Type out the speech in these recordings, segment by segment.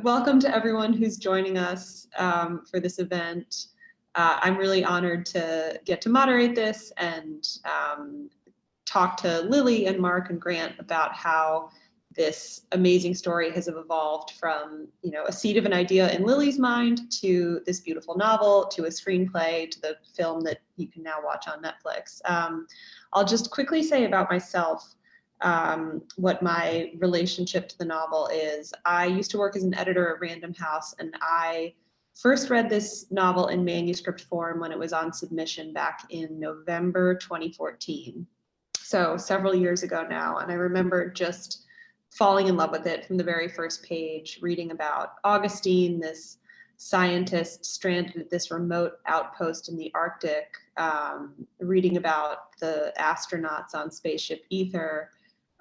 Welcome to everyone who's joining us for this event. I'm really honored to get to moderate this and talk to Lily and Mark and Grant about how this amazing story has evolved from, a seed of an idea in Lily's mind to this beautiful novel, to a screenplay, to the film that you can now watch on Netflix. I'll just quickly say about myself what my relationship to the novel is. I used to work as an editor at Random House, and I first read this novel in manuscript form when it was on submission back in November 2014. So several years ago now. And I remember just falling in love with it from the very first page, reading about Augustine, this scientist stranded at this remote outpost in the Arctic, reading about the astronauts on spaceship Ether.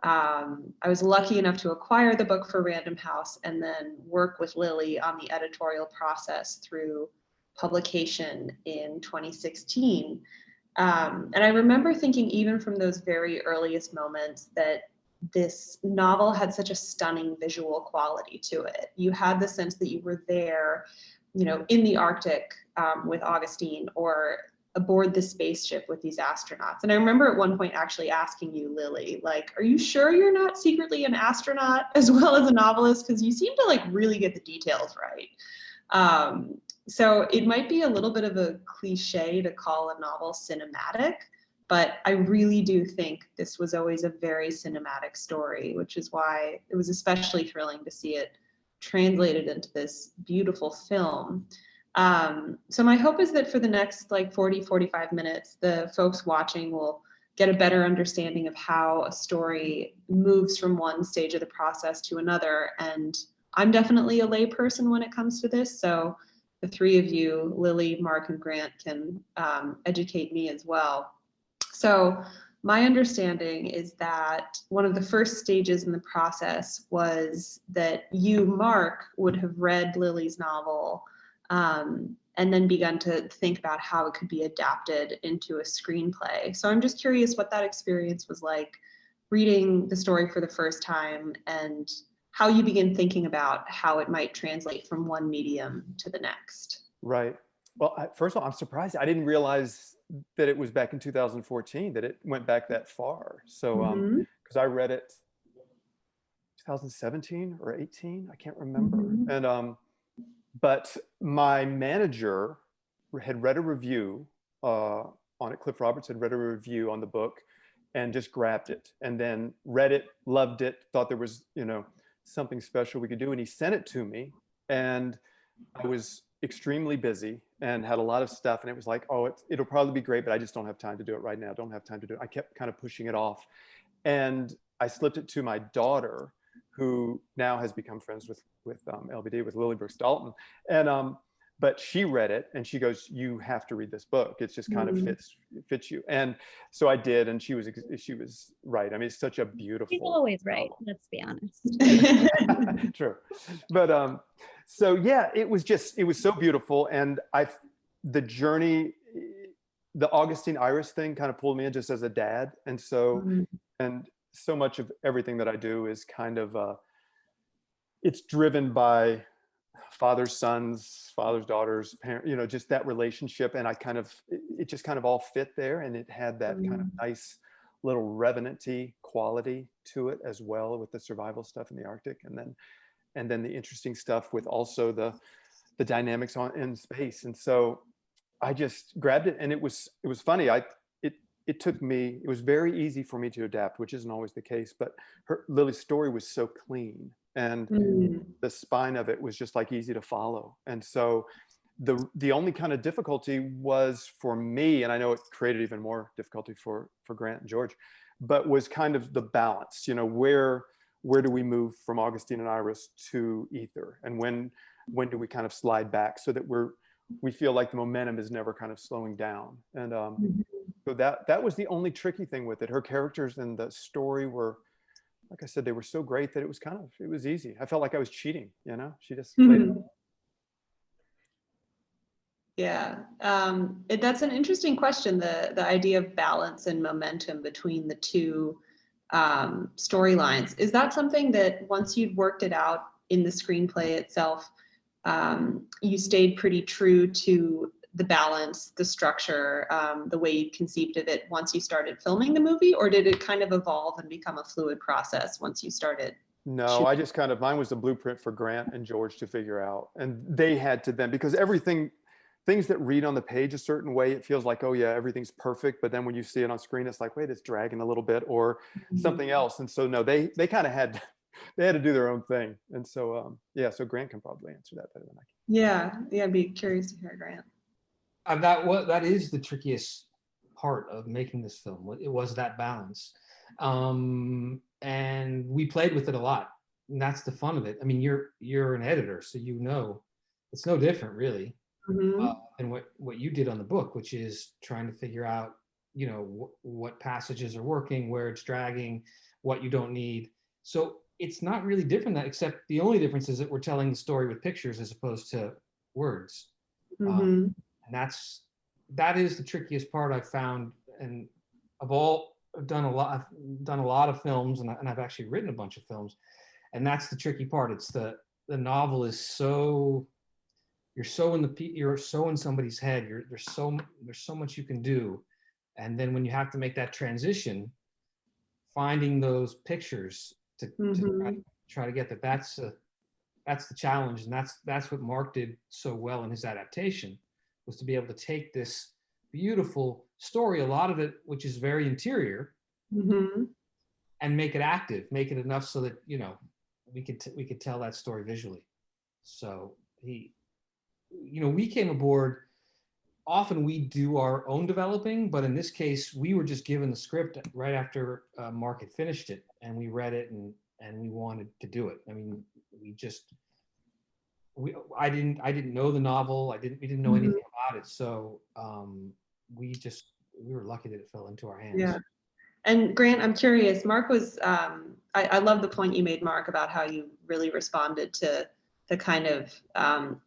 I was lucky enough to acquire the book for Random House and then work with Lily on the editorial process through publication in 2016. And I remember thinking, even from those very earliest moments, that this novel had such a stunning visual quality to it. You had the sense that you were there, in the Arctic with Augustine, or aboard the spaceship with these astronauts. And I remember at one point actually asking you, Lily, are you sure you're not secretly an astronaut as well as a novelist? Because you seem to really get the details right. So it might be a little bit of a cliche to call a novel cinematic, but I really do think this was always a very cinematic story, which is why it was especially thrilling to see it translated into this beautiful film. So my hope is that for the next 45 minutes, the folks watching will get a better understanding of how a story moves from one stage of the process to another. And I'm definitely a layperson when it comes to this. So the three of you, Lily, Mark, and Grant, can educate me as well. So my understanding is that one of the first stages in the process was that you, Mark, would have read Lily's novel and then begun to think about how it could be adapted into a screenplay. So I'm just curious what that experience was like, reading the story for the first time, and how you begin thinking about how it might translate from one medium to the next. Right. Well, first of all, I'm surprised. I didn't realize that it was back in 2014, that it went back that far. So, because I read it 2017 or 18, I can't remember. And but my manager had read a review on it. Cliff Roberts had read a review on the book and just grabbed it, and then read it, loved it, thought there was, something special we could do. And he sent it to me, and I was extremely busy and had a lot of stuff. And it was like, oh, it'll probably be great, but I just don't have time to do it right now. Don't have time to do it. I kept kind of pushing it off. And I slipped it to my daughter, who now has become friends with LBD, with Lily Brooks-Dalton. And but she read it and she goes, you have to read this book. It just kind of fits you. And so I did, and she was right. I mean, it's such a beautiful. People always right. Let's be honest. True. But so yeah, it was so beautiful. And the journey, the Augustine Iris thing kind of pulled me in just as a dad. And so, and so much of everything that I do is kind of, it's driven by fathers, sons, fathers, daughters, parents, just that relationship. And it just kind of all fit there. And it had that kind of nice little revenant-y quality to it as well, with the survival stuff in the Arctic. And then the interesting stuff with also the dynamics in space. And so I just grabbed it, and it was funny. It was very easy for me to adapt, which isn't always the case, but Lily's story was so clean, and the spine of it was just easy to follow. And so the only kind of difficulty was for me, and I know it created even more difficulty for Grant and George, but was kind of the balance, where do we move from Augustine and Iris to Ether? And when do we kind of slide back so that we feel like the momentum is never kind of slowing down? And so that was the only tricky thing with it. Her characters and the story were, like I said, they were so great that it was easy. I felt like I was cheating, she just played it. Yeah, that's an interesting question, the idea of balance and momentum between the two storylines. Is that something that once you'd worked it out in the screenplay itself, you stayed pretty true to the balance, the structure, the way you conceived of it once you started filming the movie, or did it kind of evolve and become a fluid process once you started? No, I just kind of, mine was the blueprint for Grant and George to figure out. And they had to then, because things that read on the page a certain way, it feels like, oh yeah, everything's perfect. But then when you see it on screen, it's like, wait, it's dragging a little bit or something else. And so no, they kind of had, they had to do their own thing. And so, yeah, so Grant can probably answer that better than I can. Yeah, I'd be curious to hear Grant. That is the trickiest part of making this film. It was that balance. And we played with it a lot, and that's the fun of it. I mean, you're an editor, so you know it's no different really than what you did on the book, which is trying to figure out, you know, what passages are working, where it's dragging, what you don't need. So it's not really different that, except the only difference is that we're telling the story with pictures as opposed to words. And that is the trickiest part I've found. And I've done a lot of films, and I've actually written a bunch of films, and that's the tricky part. It's the novel is so, you're so in somebody's head. There's so much you can do, and then when you have to make that transition, finding those pictures to try to get that's the challenge, and that's what Mark did so well in his adaptation, was to be able to take this beautiful story, a lot of it which is very interior, and make it active, make it enough so that, you know, we could tell that story visually. So we came aboard. Often we do our own developing, but in this case, we were just given the script right after Mark had finished it, and we read it, and we wanted to do it. I mean, I didn't know the novel. We didn't know anything about it. So we were lucky that it fell into our hands. Yeah. And Grant, I'm curious, Mark was, I love the point you made, Mark, about how you really responded to the kind of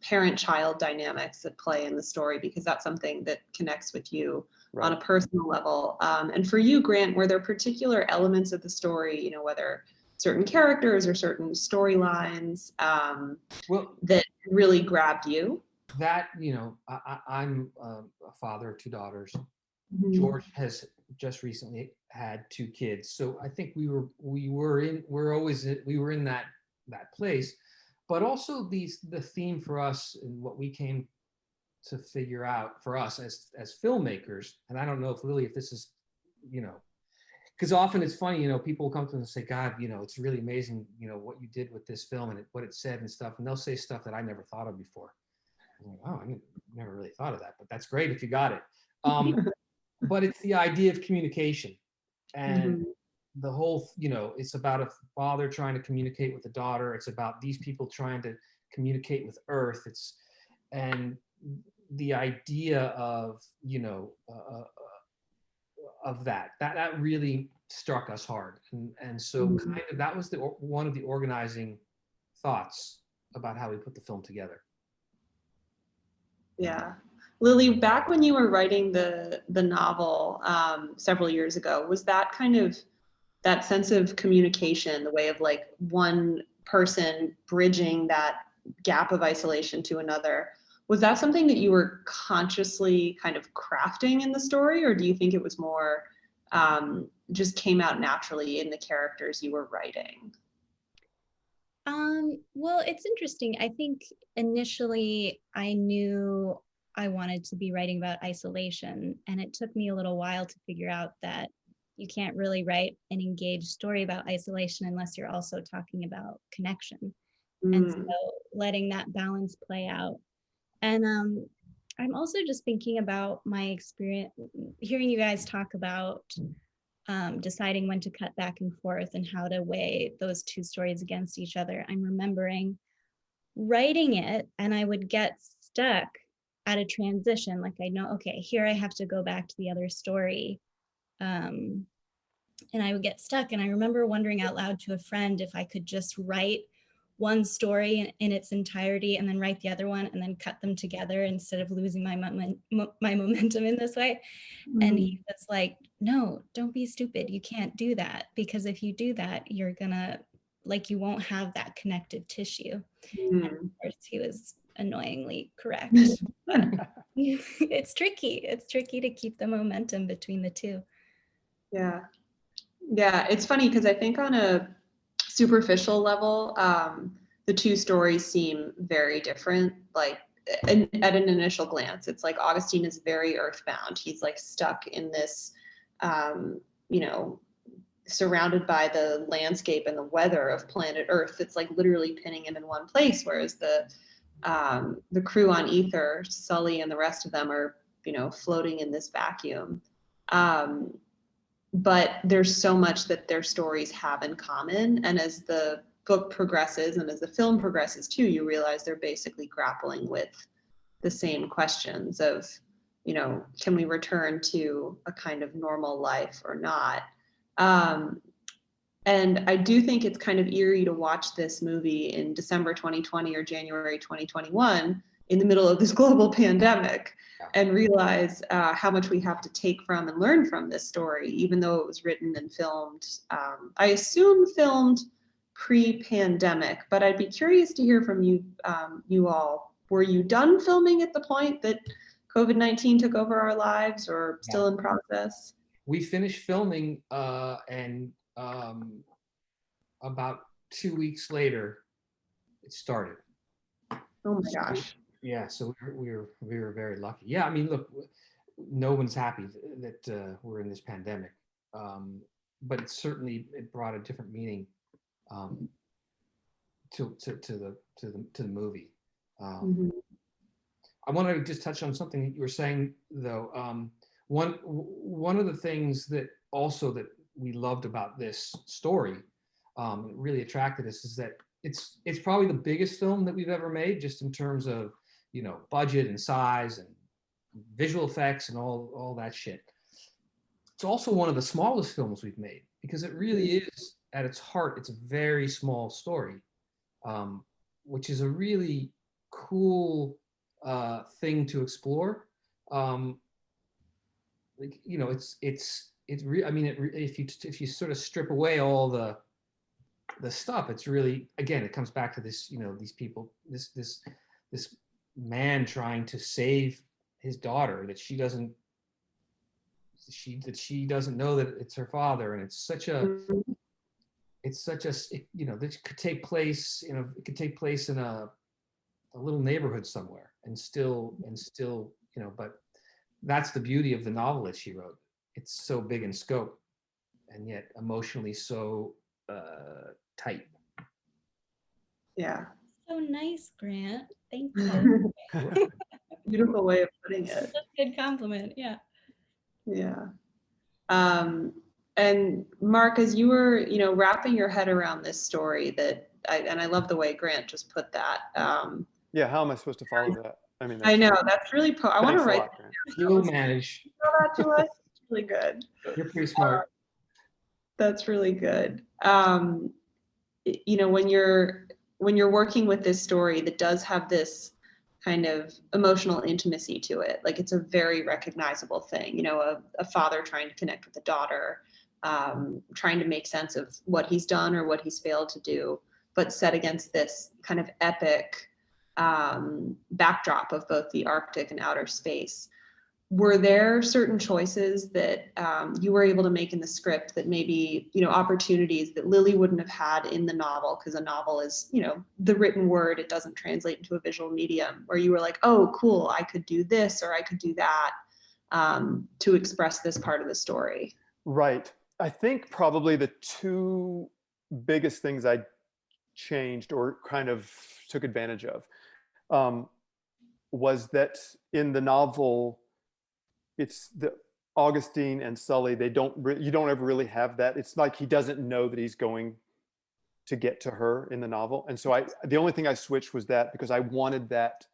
parent-child dynamics that play in the story, because that's something that connects with you on a personal level. And for you, Grant, were there particular elements of the story, you know, whether certain characters or certain storylines that really grabbed you? That, you know, I'm a father of 2 daughters. George has just recently had 2 kids, so I think we were in that place. But also the theme for us, and what we came to figure out for us as filmmakers, and I don't know if this is, you know, because often it's funny, you know, people come to us and say, God, you know, it's really amazing, you know, what you did with this film and what it said and stuff, and they'll say stuff that I never thought of before. I'm like, oh, I never really thought of that, but that's great if you got it. But it's the idea of communication, and the whole, you know, it's about a father trying to communicate with a daughter. It's about these people trying to communicate with Earth. And the idea of, you know, of that really struck us hard. And so kind of that was one of the organizing thoughts about how we put the film together. Yeah. Lily, back when you were writing the novel several years ago, was that kind of that sense of communication, the way of like one person bridging that gap of isolation to another, was that something that you were consciously kind of crafting in the story, or do you think it was more just came out naturally in the characters you were writing? Well, it's interesting. I think initially I knew I wanted to be writing about isolation, and it took me a little while to figure out that you can't really write an engaged story about isolation unless you're also talking about connection. And so letting that balance play out. And I'm also just thinking about my experience, hearing you guys talk about deciding when to cut back and forth and how to weigh those 2 stories against each other. I'm remembering writing it, and I would get stuck at a transition. Like I know, okay, here I have to go back to the other story. And I would get stuck. And I remember wondering out loud to a friend if I could just write one story in its entirety and then write the other one and then cut them together instead of losing my momentum in this way. And he was like, no, don't be stupid. You can't do that, because if you do that, you're gonna like you won't have that connective tissue. And of course, he was annoyingly correct. But it's tricky. It's tricky to keep the momentum between the two. Yeah. Yeah, it's funny because I think on a superficial level, the two stories seem very different. Like at an initial glance, it's like Augustine is very earthbound. He's like stuck in this, you know, surrounded by the landscape and the weather of planet Earth. It's like literally pinning him in one place, whereas the crew on Ether, Sully and the rest of them are, you know, floating in this vacuum. But there's so much that their stories have in common. And as the book progresses and as the film progresses too, you realize they're basically grappling with the same questions of, you know, can we return to a kind of normal life or not? And I do think it's kind of eerie to watch this movie in December 2020 or January 2021 in the middle of this global pandemic and realize how much we have to take from and learn from this story, even though it was written and filmed, I assume filmed pre-pandemic, but I'd be curious to hear from you, you all. Were you done filming at the point that COVID-19 took over our lives or still in process? We finished filming and about 2 weeks later, it started. Oh my gosh. Yeah, so we were very lucky. Yeah, I mean, look, no one's happy that we're in this pandemic, but it brought a different meaning to the movie. I want to just touch on something that you were saying though. One of the things that we loved about this story, really attracted us, is that it's probably the biggest film that we've ever made, just in terms of, you know, budget and size and visual effects and all that shit. It's also one of the smallest films we've made because it really is, at its heart, it's a very small story, which is a really cool thing to explore. Like, you know, I mean, if you sort of strip away all the stuff, it's really, again, it comes back to this, you know, these people, this man trying to save his daughter, that she doesn't know that it's her father, and it's such a, you know, this could take place in a little neighborhood somewhere, and still, you know, but that's the beauty of the novel that she wrote. It's so big in scope, and yet emotionally so tight. Yeah. So nice, Grant. Thank you. Beautiful way of putting it. That's a good compliment. Yeah. Yeah. And Mark, as you were, you know, wrapping your head around this story, I love the way Grant just put that. Yeah, how am I supposed to follow that? I mean, I know that's really. I want to write. You will manage. Tell that to us. It's really good. You're pretty smart. That's really good. You know, when you're working with this story that does have this kind of emotional intimacy to it, like it's a very recognizable thing, you know, a father trying to connect with a daughter, trying to make sense of what he's done or what he's failed to do, but set against this kind of epic backdrop of both the Arctic and outer space. Were there certain choices that you were able to make in the script that maybe, you know, opportunities that Lily wouldn't have had in the novel, because a novel is, you know, the written word, it doesn't translate into a visual medium, where you were like, oh, cool, I could do this or I could do that to express this part of the story? Right. I think probably the two biggest things I changed or kind of took advantage of was that in the novel, it's the Augustine and Sully, you don't ever really have that. It's like he doesn't know that he's going to get to her in the novel. And so the only thing I switched was that, because I wanted that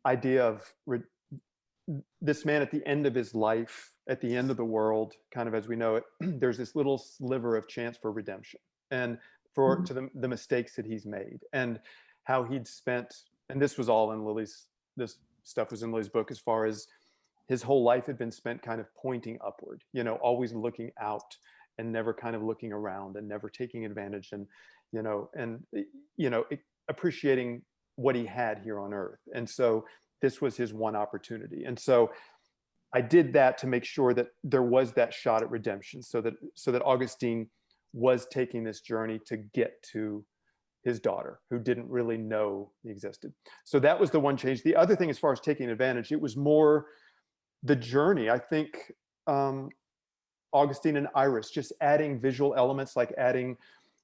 idea of this man at the end of his life, at the end of the world, kind of as we know it, there's this little sliver of chance for redemption and to the mistakes that he's made, and how he'd spent, and this was all in this stuff was in Lily's book, as far as his whole life had been spent kind of pointing upward, you know, always looking out and never kind of looking around and never taking advantage, and appreciating what he had here on Earth. And so this was his one opportunity. And so I did that to make sure that there was that shot at redemption, so that Augustine was taking this journey to get to his daughter, who didn't really know he existed. So that was the one change. The other thing, as far as taking advantage, it was more the journey. I think Augustine and Iris, just adding visual elements, like adding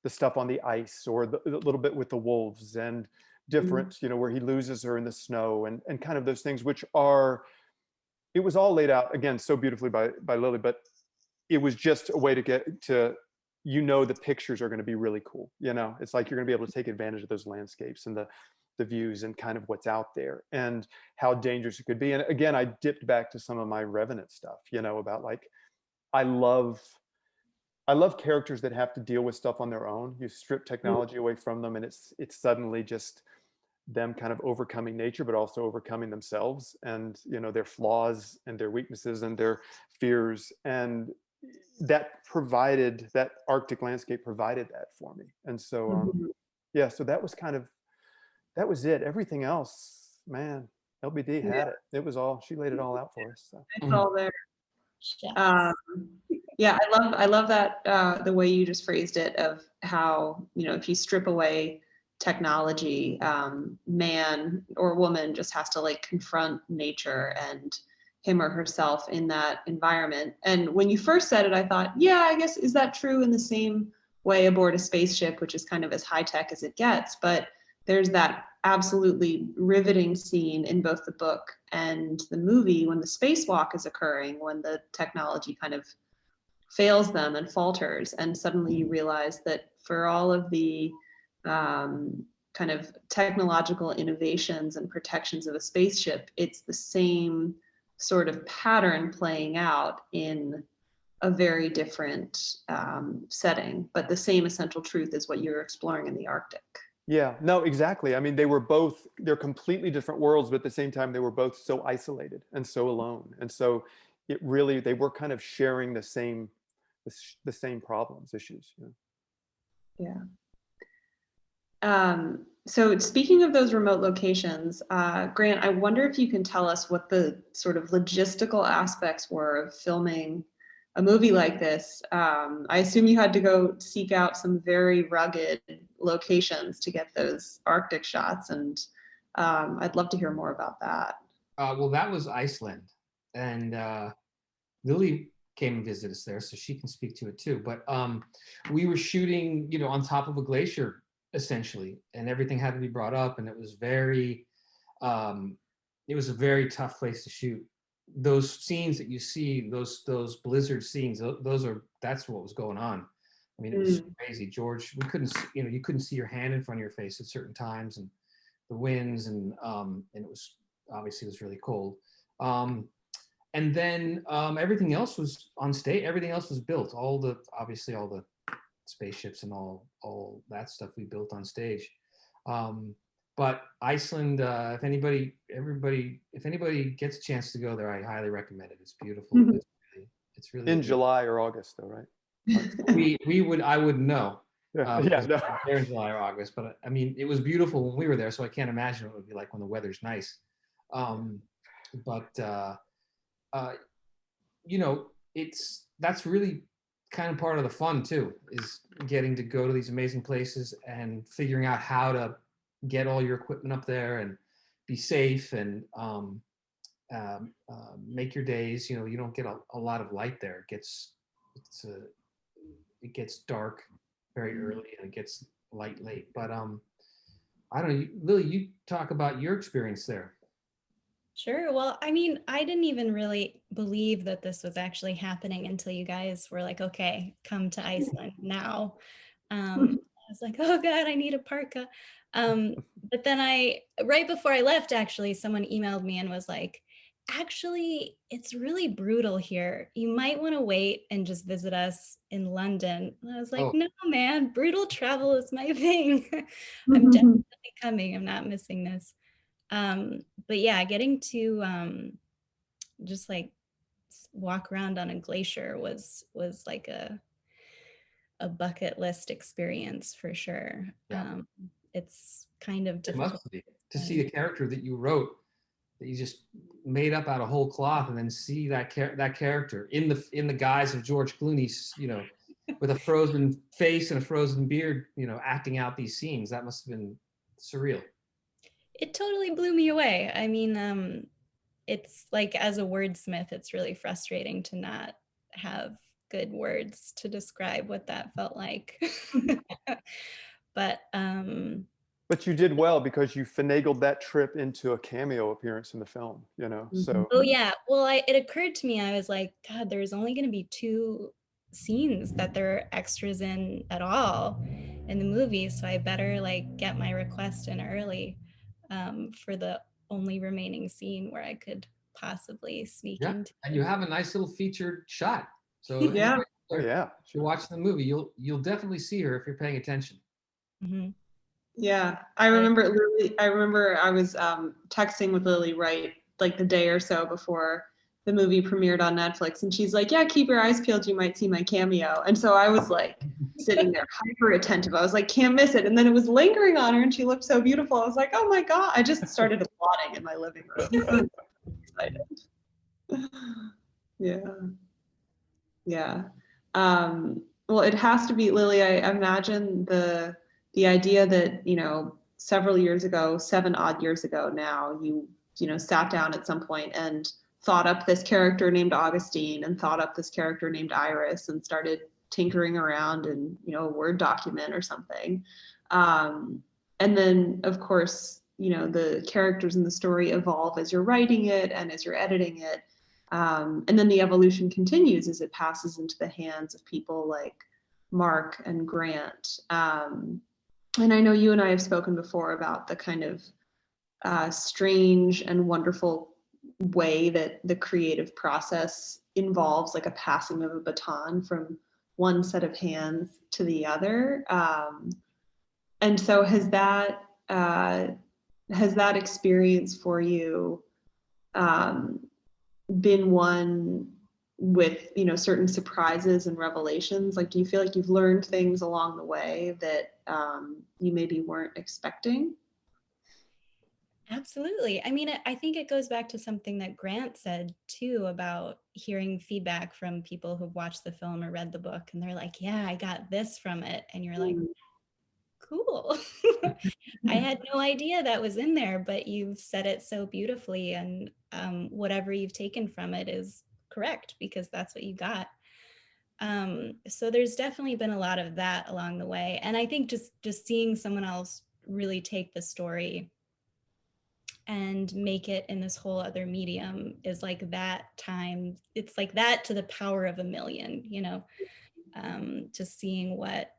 the stuff on the ice, or the little bit with the wolves, and different, where he loses her in the snow, and kind of those things, which are, it was all laid out again so beautifully by Lily, but it was just a way to get to, the pictures are going to be really cool. It's like you're going to be able to take advantage of those landscapes and the views and kind of what's out there and how dangerous it could be. And again, I dipped back to some of my Revenant stuff, about like, I love characters that have to deal with stuff on their own. You strip technology away from them, and it's suddenly just them kind of overcoming nature, but also overcoming themselves, and their flaws and their weaknesses and their fears. And that Arctic landscape provided that for me. And so so that was it. Everything else, man, LBD had it. It was all, she laid it all out for us. So. It's all there. Yeah, I love that the way you just phrased it, of how, if you strip away technology, man or woman just has to like confront nature and him or herself in that environment. And when you first said it, I thought, yeah, I guess, is that true in the same way aboard a spaceship, which is kind of as high tech as it gets? But there's that absolutely riveting scene in both the book and the movie when the spacewalk is occurring, when the technology kind of fails them and falters, and suddenly you realize that for all of the kind of technological innovations and protections of a spaceship, it's the same sort of pattern playing out in a very different setting, but the same essential truth is what you're exploring in the Arctic. Yeah, no, exactly. I mean, they're completely different worlds, but at the same time, they were both so isolated and so alone. And so they were kind of sharing the same issues. Yeah. So speaking of those remote locations, Grant, I wonder if you can tell us what the sort of logistical aspects were of filming a movie like this. I assume you had to go seek out some very rugged locations to get those Arctic shots, and I'd love to hear more about that. Well, that was Iceland, and Lily came and visited us there, so she can speak to it too. But we were shooting, on top of a glacier, essentially, and everything had to be brought up, and it was a very tough place to shoot. Those scenes that you see, those blizzard scenes, that's what was going on. I mean, it was crazy. George, we couldn't, you couldn't see your hand in front of your face at certain times, and the winds, and it was obviously, it was really cold. And then everything else was on stage. Everything else was built. All the spaceships and all that stuff we built on stage. But Iceland, if anybody gets a chance to go there, I highly recommend it. It's beautiful. It's really in July or August, though, right? I would know. No. There in July or August, but I mean, it was beautiful when we were there, so I can't imagine what it would be like when the weather's nice. That's really kind of part of the fun too, is getting to go to these amazing places and figuring out how to get all your equipment up there and be safe and make your days. You don't get a lot of light there. It gets dark very early and it gets light late. But I don't know, Lily, you talk about your experience there. Sure. Well, I mean, I didn't even really believe that this was actually happening until you guys were like, okay, come to Iceland now. I was like, oh God, I need a parka. But then right before I left, actually, someone emailed me and was like, actually, it's really brutal here. You might want to wait and just visit us in London. And I was like, no, man, brutal travel is my thing. I'm definitely coming. I'm not missing this. But yeah, getting to just like walk around on a glacier was like a bucket list experience for sure. Yeah. It's kind of It difficult must be to see the character that you wrote, that you just made up out of whole cloth, and then see that character in the guise of George Clooney, with a frozen face and a frozen beard, acting out these scenes. That must have been surreal. It totally blew me away. I mean, it's like, as a wordsmith, it's really frustrating to not have good words to describe what that felt like. But But you did well because you finagled that trip into a cameo appearance in the film, so. Oh yeah, well, it occurred to me, I was like, God, there's only going to be 2 scenes that there are extras in at all in the movie, so I better like get my request in early for the only remaining scene where I could possibly sneak into. And you have a nice little featured shot. So Yeah. Oh yeah. If you're watching the movie, you'll definitely see her if you're paying attention. Mm-hmm. Yeah, I remember Lily. I remember I was texting with Lily right like the day or so before the movie premiered on Netflix, and she's like, "Yeah, keep your eyes peeled. You might see my cameo." And so I was like sitting there hyper attentive. I was like, "Can't miss it." And then it was lingering on her, and she looked so beautiful. I was like, "Oh my God!" I just started applauding in my living room. I was so excited. Yeah, yeah. Well, it has to be, Lily. I imagine the idea that, several years ago, 7 odd years ago now, you sat down at some point and thought up this character named Augustine and thought up this character named Iris and started tinkering around in, a Word document or something. And then, of course, the characters in the story evolve as you're writing it and as you're editing it. And then the evolution continues as it passes into the hands of people like Mark and Grant. And I know you and I have spoken before about the kind of strange and wonderful way that the creative process involves like a passing of a baton from one set of hands to the other. And so has that experience for you been one with certain surprises and revelations? Like, do you feel like you've learned things along the way that you maybe weren't expecting? Absolutely. I mean, I think it goes back to something that Grant said too, about hearing feedback from people who've watched the film or read the book, and they're like, yeah, I got this from it. And you're like, cool. I had no idea that was in there, but you've said it so beautifully, and whatever you've taken from it is correct because that's what you got. So there's definitely been a lot of that along the way. And I think just seeing someone else really take the story and make it in this whole other medium is like that time. It's like that to the power of a million, just seeing what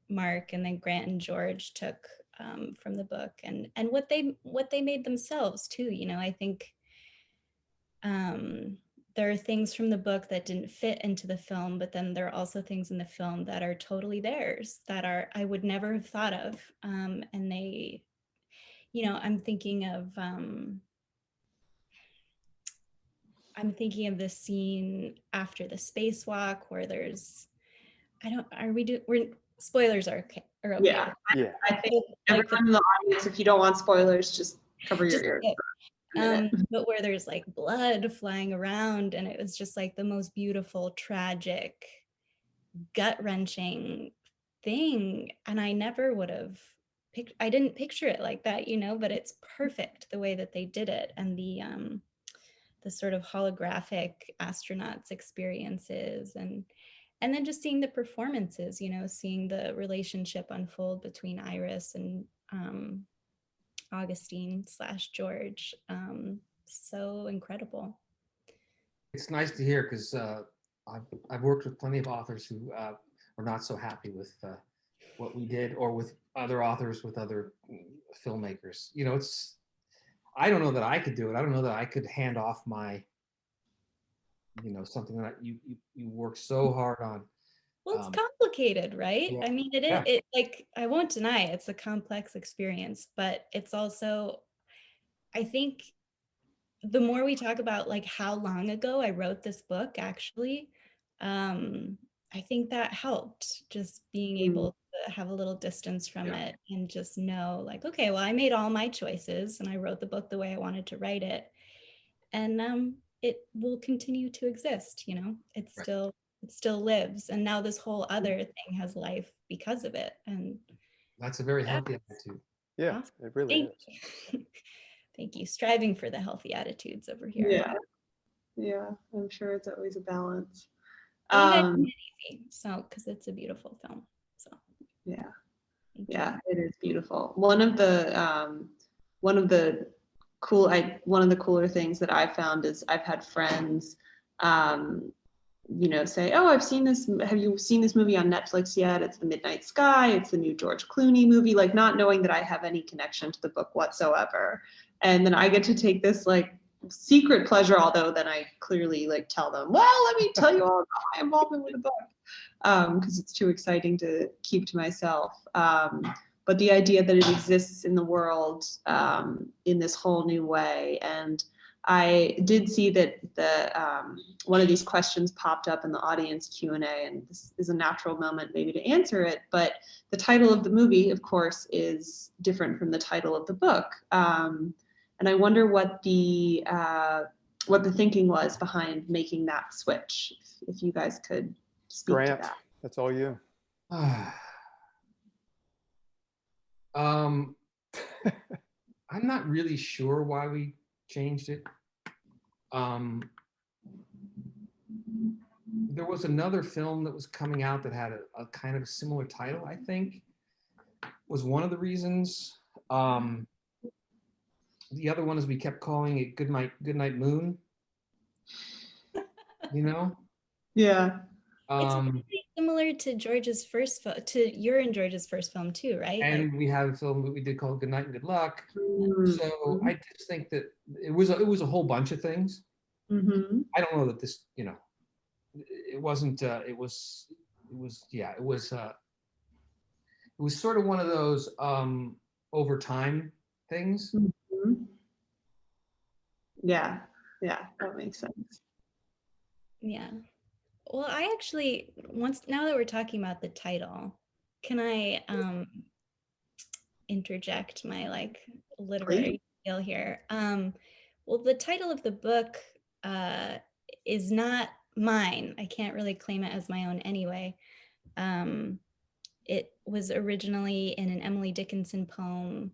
Mark and then Grant and George took from the book and what they made themselves too. I think there are things from the book that didn't fit into the film, but then there are also things in the film that are totally theirs that I would never have thought of. And they, I'm thinking of the scene after the spacewalk where there's, spoilers are okay. Yeah. I think everyone in the audience, if you don't want spoilers, just cover your ears. But where there's like blood flying around, and it was just like the most beautiful, tragic, gut-wrenching thing. And I never would have I didn't picture it like that, but it's perfect the way that they did it. And the sort of holographic astronauts experiences and then just seeing the performances, seeing the relationship unfold between Iris and Augustine / George. So incredible. It's nice to hear because I've worked with plenty of authors who were not so happy with what we did, or with other authors, with other filmmakers. I don't know that I could do it. I don't know that I could hand off my, something that you work so hard on. Well, it's complicated, right? Yeah. I mean, it like, I won't deny it's a complex experience, but it's also, I think the more we talk about like how long ago I wrote this book, actually, I think that helped, just being able to have a little distance from it and just know like, okay, well, I made all my choices and I wrote the book the way I wanted to write it. And it will continue to exist, you know, it still lives. And now this whole other thing has life because of it. And That's a very healthy attitude. Yeah, awesome. it really is. Thank you. Striving for the healthy attitudes over here. Yeah, I'm sure it's always a balance. Well, you guys made it easy, so because it's a beautiful film. So yeah, thank it is beautiful. One of the cooler things that I found is I've had friends, you know, say, "Oh, I've seen this. Have you seen this movie on Netflix yet? It's The Midnight Sky. It's the new George Clooney movie." Like, not knowing that I have any connection to the book whatsoever, and then I get to take this like secret pleasure, although then I clearly like tell them, well, let me tell you all about my involvement with the book, because it's too exciting to keep to myself. But the idea that it exists in the world in this whole new way. And I did see that one of these questions popped up in the audience Q&A, and this is a natural moment maybe to answer it, but the title of the movie, of course, is different from the title of the book. And I wonder what the thinking was behind making that switch. If you guys could speak Grant, to that. that's all you. I'm not really sure why we changed it. There was another film that was coming out that had a kind of a similar title, I think, was one of the reasons. The other one is we kept calling it Goodnight Moon. You know? Yeah. It's pretty similar to George's first film, to your and George's first film too, right? And we have a film that we did called Goodnight and Good Luck. So I just think that it was a whole bunch of things. I don't know that this, you know, it wasn't. It was sort of one of those over time things. Yeah, that makes sense. Yeah. Well, I actually, now that we're talking about the title, can I interject my like literary skill here? Well, the title of the book is not mine. I can't really claim it as my own anyway. It was originally in an Emily Dickinson poem,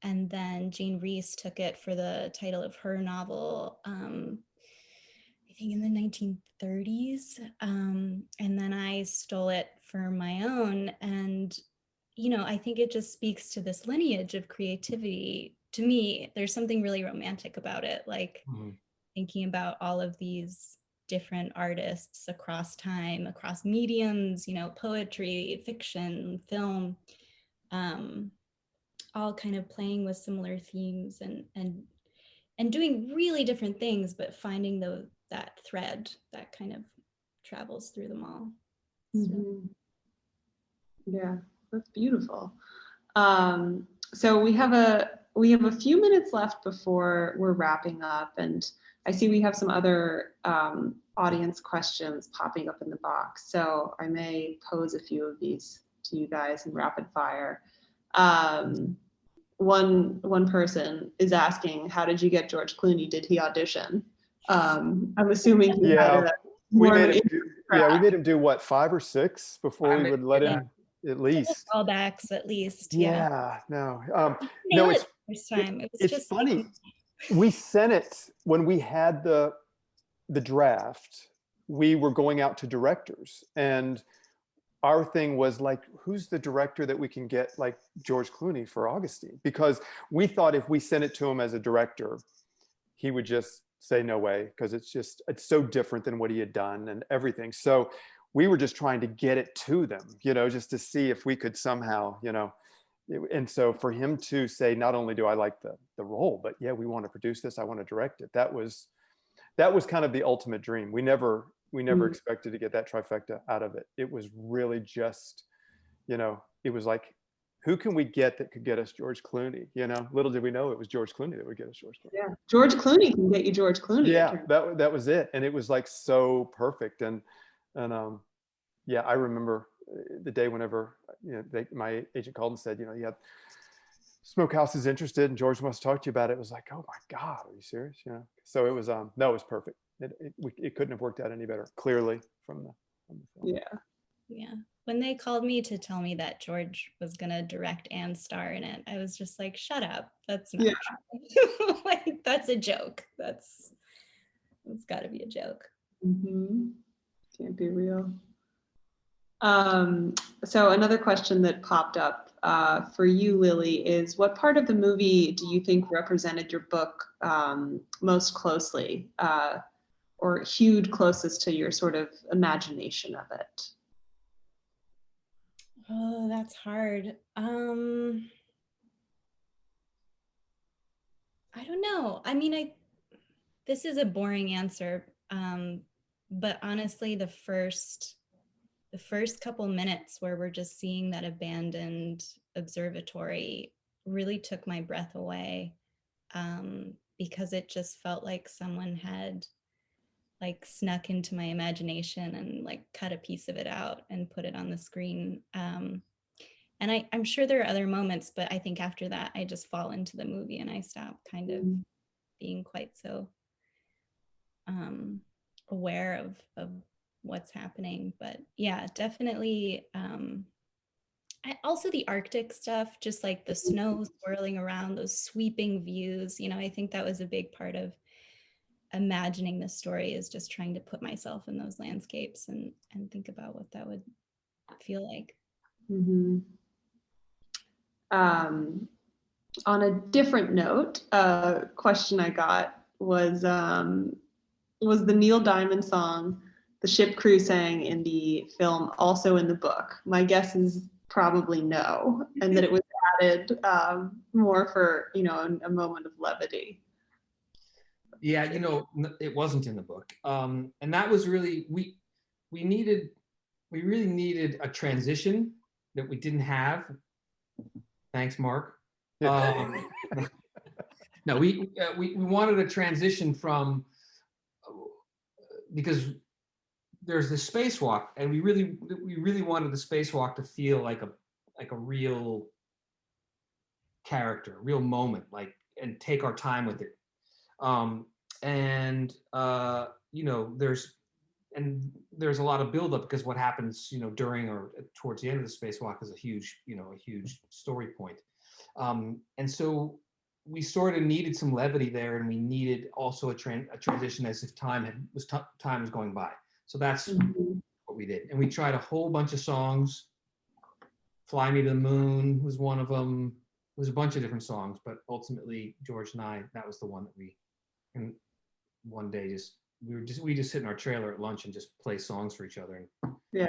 and then Jean Rhys took it for the title of her novel, I think in the 1930s. And then I stole it for my own. And, you know, I think it just speaks to this lineage of creativity. To me, there's something really romantic about it, like thinking about all of these different artists across time, across mediums, you know, poetry, fiction, film, all kind of playing with similar themes and doing really different things, but finding that thread that kind of travels through them all. Yeah, that's beautiful. So we have a few minutes left before we're wrapping up, and I see we have some other audience questions popping up in the box. So I may pose a few of these to you guys in rapid fire. One person is asking, how did you get George Clooney? Did he audition? I'm assuming he had we made him do what, 5 or 6 before we would let him at least. Callbacks at least. No, it's first time. It's funny. We sent it when we had the draft. We were going out to directors, and our thing was like, who's the director that we can get like George Clooney for Augustine? Because we thought if we sent it to him as a director, he would just say no way, because it's so different than what he had done and everything. So we were just trying to get it to them, you know, just to see if we could somehow, you know. And so for him to say, not only do I like the role, but yeah, we want to produce this, I want to direct it. That was kind of the ultimate dream. We never expected to get that trifecta out of it. It was really just, you know, it was like, who can we get that could get us George Clooney? You know, little did we know it was George Clooney that would get us George Clooney. Yeah, George Clooney can get you George Clooney. Yeah, that was it, and it was like so perfect, and Yeah, I remember the day whenever, my agent called and said, yeah, Smokehouse is interested and George wants to talk to you about it. It was like, oh my God, are you serious? So it was, no, it was perfect. It couldn't have worked out any better, clearly from the film. Yeah. Yeah. When they called me to tell me that George was going to direct and star in it, I was just like, shut up. That's not true. Like, that's a joke. It's got to be a joke. Mm-hmm. Can't be real. So another question that popped up for you, Lily, is what part of the movie do you think represented your book most closely, or hewed closest to your sort of imagination of it? Oh, that's hard. I don't know. I mean, this is a boring answer, but honestly, the first couple minutes where we're just seeing that abandoned observatory really took my breath away, because it just felt like someone had like snuck into my imagination and like cut a piece of it out and put it on the screen. And I'm sure there are other moments, but I think after that, I just fall into the movie and I stop kind of being quite so aware of what's happening. But yeah, definitely. Also the Arctic stuff, just like the snow swirling around, those sweeping views. I think that was a big part of imagining the story, is just trying to put myself in those landscapes and think about what that would feel like. Mm-hmm. On a different note, a question I got was the Neil Diamond song the ship crew sang in the film also in the book? My guess is probably no, and that it was added more for, a moment of levity. Yeah, it wasn't in the book. And that was really, we really needed a transition that we didn't have. Thanks, Mark. No, we wanted a transition from, because there's the spacewalk, and we really wanted the spacewalk to feel like a real character, real moment, and take our time with it. There's a lot of buildup, because what happens, during or towards the end of the spacewalk is a huge story point. And so we sort of needed some levity there, and we needed also a transition as if time was going by. So that's what we did. And we tried a whole bunch of songs. Fly Me to the Moon was one of them. It was a bunch of different songs, but ultimately George and I, that was the one that and one day we just sit in our trailer at lunch and just play songs for each other and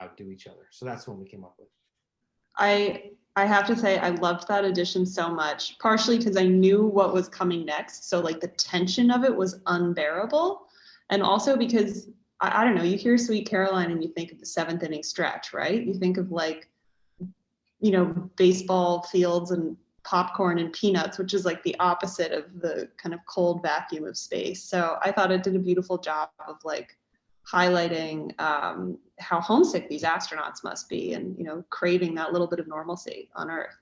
outdo each other. So that's what we came up with. I have to say, I loved that edition so much, partially because I knew what was coming next. So like the tension of it was unbearable. And also because, I don't know, you hear Sweet Caroline and you think of the 7th inning stretch, right? You think of like, baseball fields and popcorn and peanuts, which is like the opposite of the kind of cold vacuum of space. So I thought it did a beautiful job of like highlighting how homesick these astronauts must be, and craving that little bit of normalcy on Earth.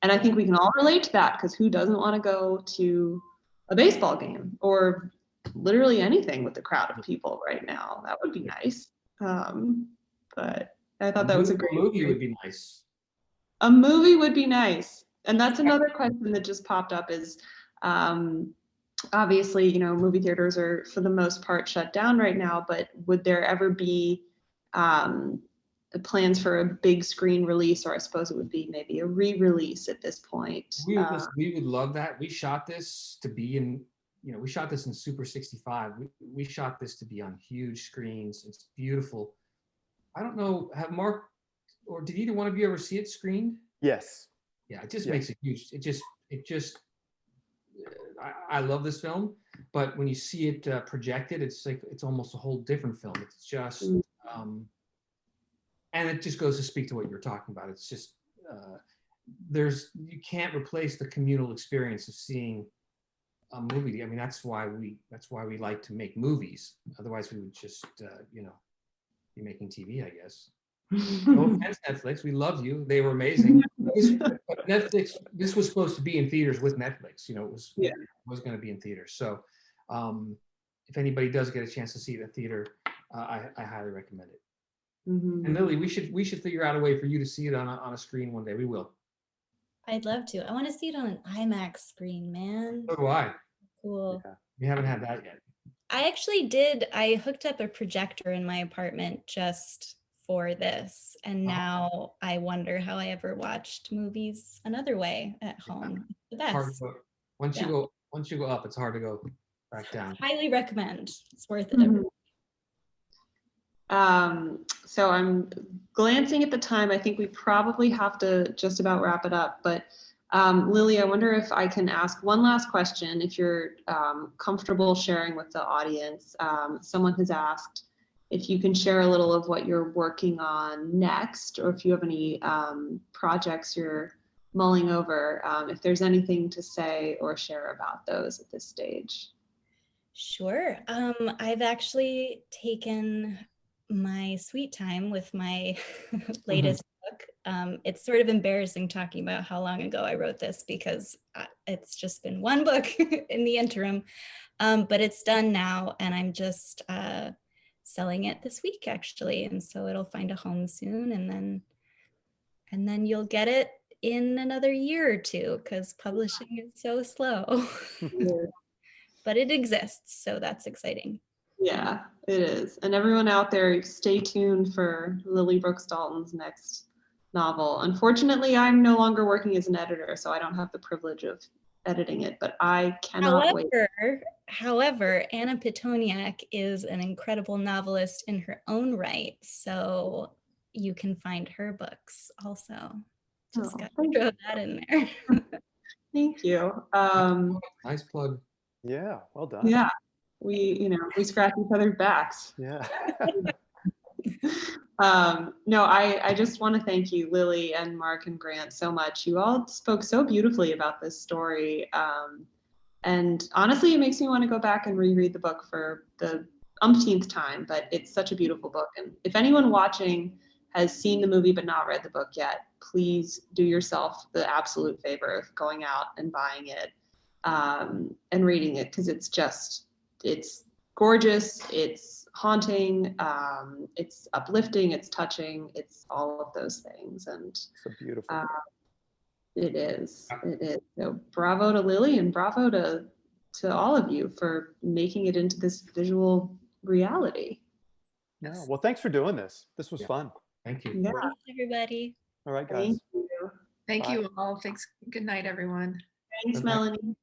And I think we can all relate to that, because who doesn't want to go to a baseball game or literally anything with a crowd of people right now? That would be nice. But I thought that was a great movie. Would be nice. A movie would be nice. And that's another question that just popped up is, obviously, movie theaters are for the most part shut down right now, but would there ever be plans for a big screen release, or I suppose it would be maybe a re-release at this point? We would love that. We shot this to be in, we shot this in Super 65. We shot this to be on huge screens. It's beautiful. I don't know, have Mark or did either one of you ever see it screened? Yes. Yeah, it just makes a huge, I love this film, but when you see it projected, it's like, it's almost a whole different film. It's just, and it just goes to speak to what you're talking about. It's just, you can't replace the communal experience of seeing a movie. I mean, that's why we like to make movies. Otherwise we would just, be making TV, I guess. No offense, Netflix. We loved you. They were amazing. But Netflix, this was supposed to be in theaters with Netflix. It was going to be in theaters. So if anybody does get a chance to see it in theater, I highly recommend it. And Lily, we should figure out a way for you to see it on a screen one day. We will. I'd love to. I want to see it on an IMAX screen, man. So do I. Cool. Yeah. We haven't had that yet. I actually did. I hooked up a projector in my apartment just for this. And now I wonder how I ever watched movies another way at home. The best. Once you go up, it's hard to go back down. Highly recommend. It's worth it. So I'm glancing at the time. I think we probably have to just about wrap it up, but Lily, I wonder if I can ask one last question, if you're comfortable sharing with the audience. Someone has asked if you can share a little of what you're working on next, or if you have any projects you're mulling over, if there's anything to say or share about those at this stage. Sure. I've actually taken my sweet time with my latest book. It's sort of embarrassing talking about how long ago I wrote this, because it's just been one book in the interim, but it's done now, and I'm just selling it this week, actually, and so it'll find a home soon, and then you'll get it in another year or two, because publishing is so slow. But it exists, so that's exciting. Yeah, it is. And everyone out there, stay tuned for Lily Brooks-Dalton's next novel. Unfortunately, I'm no longer working as an editor, so I don't have the privilege of editing it, but I cannot wait. However, Anna Pitoniak is an incredible novelist in her own right, so you can find her books also. Just got to throw that in there. Thank you. Nice plug. Yeah, well done. Yeah, we scratch each other's backs. Yeah. No, I just want to thank you, Lily and Mark and Grant, so much. You all spoke so beautifully about this story. And honestly, it makes me want to go back and reread the book for the umpteenth time, but it's such a beautiful book. And if anyone watching has seen the movie but not read the book yet, please do yourself the absolute favor of going out and buying it and reading it, because it's gorgeous, it's haunting, it's uplifting, it's touching, it's all of those things. And it's a beautiful book. It is. So bravo to Lily, and bravo to all of you for making it into this visual reality. Yeah. Well, thanks for doing this. This was fun. Thank you. Yeah. Thanks, everybody. All right, guys. Thank you. Thank you all. Thanks. Good night, everyone. Thanks, Melanie.